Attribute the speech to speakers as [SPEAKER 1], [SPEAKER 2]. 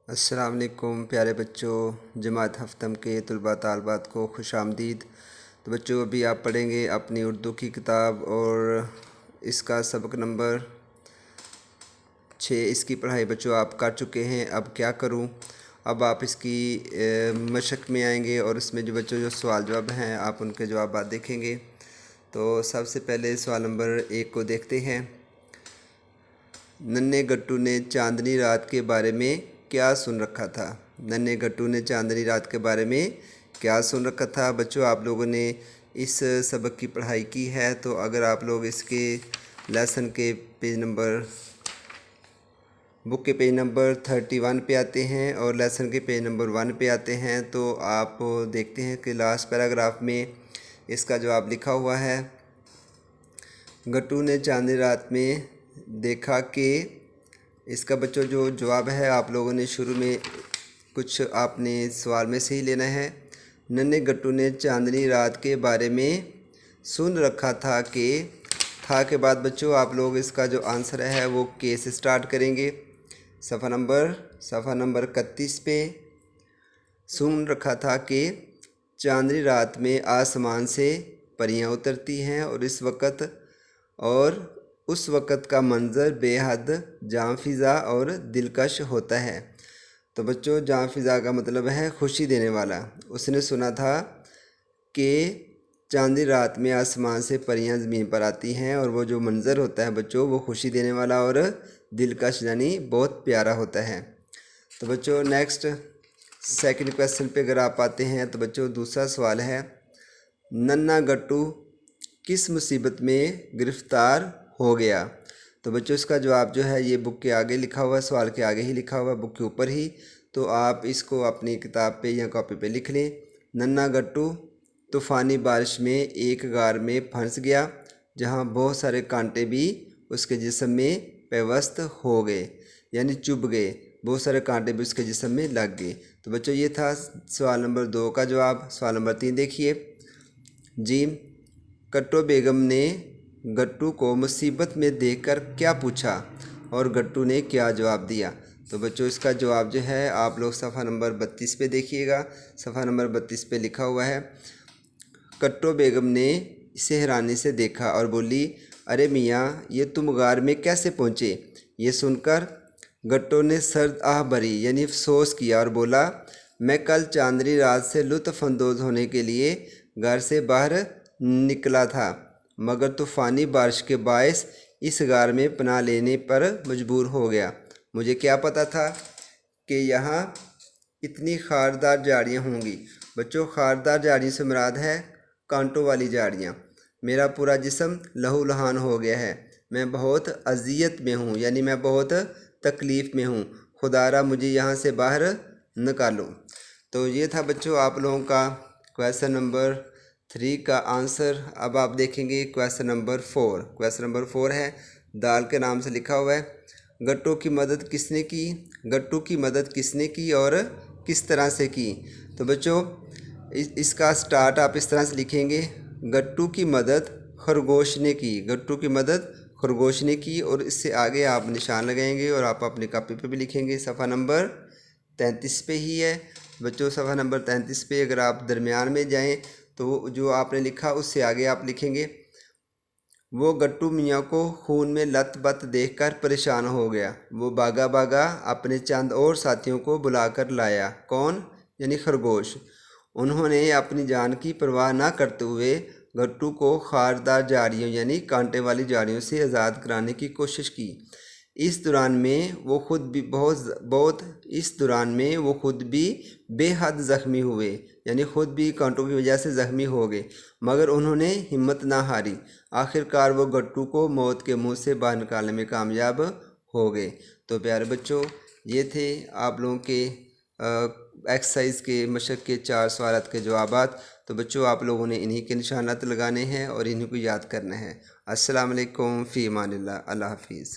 [SPEAKER 1] अस्सलाम वालेकुम प्यारे बच्चों, जमात हफ्तम के तलबा तालबात को खुशामदीद। तो बच्चों, अभी आप पढ़ेंगे अपनी उर्दू की किताब और इसका सबक नंबर 6। इसकी पढ़ाई बच्चों आप कर चुके हैं। अब क्या करूं? अब आप इसकी मशक में आएंगे और इसमें जो बच्चों जो सवाल जवाब हैं आप उनके जवाब देखेंगे। तो सबसे पहले सवाल नंबर 1 को देखते हैं। नन्हे गट्टू ने चांदनी रात के बारे में क्या सुन रखा था? नन्हे गट्टू ने चांदनी रात के बारे में क्या सुन रखा था? बच्चों, आप लोगों ने इस सबक की पढ़ाई की है, तो अगर आप लोग इसके लेसन के पेज नंबर बुक के पेज नंबर 31 पे आते हैं और लेसन के पेज नंबर 1 पे आते हैं, तो आप देखते हैं कि लास्ट पैराग्राफ में इसका जवाब लिखा हुआ है। गट्टू ने चांदनी रात में देखा कि, इसका बच्चों जो जवाब है आप लोगों ने शुरू में कुछ आपने सवाल में से ही लेना है। नन्हे गट्टू ने चांदनी रात के बारे में सुन रखा था कि, था के बाद बच्चों आप लोग इसका जो आंसर है वो के से स्टार्ट करेंगे। सफ़ा नंबर 31 पे सुन रखा था कि चांदनी रात में आसमान से परियां उतरती हैं और उस वक़्त का मंज़र बेहद जाँफ़िज़ा और दिलकश होता है। तो बच्चों, जाँफ़िज़ा का मतलब है खुशी देने वाला। उसने सुना था कि चांदनी रात में आसमान से परियां ज़मीन पर आती हैं और वो जो मंज़र होता है बच्चों वो खुशी देने वाला और दिलकश यानी बहुत प्यारा होता है। तो बच्चों, नेक्स्ट सेकंड क्वेश्चन पे अगर आप आते हैं तो बच्चों दूसरा सवाल है, नन्हा गट्टू किस मुसीबत में गिरफ़्तार हो गया? तो बच्चों इसका जवाब जो है ये बुक के आगे लिखा हुआ है, सवाल के आगे ही लिखा हुआ है, बुक के ऊपर ही। तो आप इसको अपनी किताब पे या कॉपी पे लिख लें। नन्हा गट्टू तूफ़ानी बारिश में एक गार में फंस गया जहाँ बहुत सारे कांटे भी उसके जिस्म में पेवस्त हो गए, यानी चुभ गए। बहुत सारे कांटे भी उसके जिस्म में लग गए। तो बच्चों ये था सवाल नंबर 2 का जवाब। सवाल नंबर 3 देखिए जी। कट्टो बेगम ने गट्टू को मुसीबत में देखकर क्या पूछा और गट्टू ने क्या जवाब दिया? तो बच्चों इसका जवाब जो है आप लोग सफ़ा नंबर 32 पे देखिएगा। सफ़ा नंबर 32 पे लिखा हुआ है, कट्टो बेगम ने इसे हैरानी से देखा और बोली, अरे मियाँ, ये तुम गार में कैसे पहुँचे? ये सुनकर गट्टो ने सर्द आह भरी यानी अफसोस किया और बोला, मैं कल चांदनी रात से लुत्फ़ अंदोज़ होने के लिए घर से बाहर निकला था, मगर तूफ़ानी बारिश के बायस इस गार में पनाह लेने पर मजबूर हो गया। मुझे क्या पता था कि यहाँ इतनी खारदार झाड़ियाँ होंगी। बच्चों, खारदार झाड़ियों से मुराद है कांटों वाली झाड़ियाँ। मेरा पूरा जिस्म लहूलुहान हो गया है। मैं बहुत अजियत में हूँ, यानी मैं बहुत तकलीफ़ में हूँ। खुदारा मुझे यहाँ से बाहर निकालो। तो ये था बच्चों आप लोगों का क्वेश्चन नंबर 3 का आंसर। अब आप देखेंगे क्वेश्चन नंबर 4। क्वेश्चन नंबर 4 है, दाल के नाम से लिखा हुआ है, गट्टू की मदद किसने की? गट्टू की मदद किसने की और किस तरह से की? तो बच्चों इसका स्टार्ट आप इस तरह से लिखेंगे, गट्टू की मदद खरगोश ने की। गट्टू की मदद खरगोश ने की और इससे आगे आप निशान लगाएंगे और आप अपनी कॉपी पे भी लिखेंगे। सफ़ा नंबर 33 पे ही है बच्चों। सफ़ा नंबर 33 पे अगर आप दरमियान में जाएं तो जो आपने लिखा उससे आगे आप लिखेंगे, वो गट्टू मियाँ को खून में लत-पत देखकर परेशान हो गया। वो भागा भागा अपने चंद और साथियों को बुलाकर लाया। कौन? यानी खरगोश। उन्होंने अपनी जान की परवाह न करते हुए गट्टू को खारदार झाड़ियों यानी कांटे वाली झाड़ियों से आज़ाद कराने की कोशिश की। इस दौरान में वो खुद भी बेहद ज़ख्मी हुए, यानी ख़ुद भी कांटों की वजह से ज़ख्मी हो गए, मगर उन्होंने हिम्मत ना हारी। आखिरकार वो गट्टू को मौत के मुंह से बाहर निकालने में कामयाब हो गए। तो प्यारे बच्चों, ये थे आप लोगों के एक्सरसाइज के मशक के 4 सवालात के जवाबात। तो बच्चों आप लोगों ने इन्हीं के निशानात लगाने हैं और इन्हीं को याद करना है। अस्सलाम वालेकुम, फ़ी अमानिल्लाह, अल्लाह हाफिज़।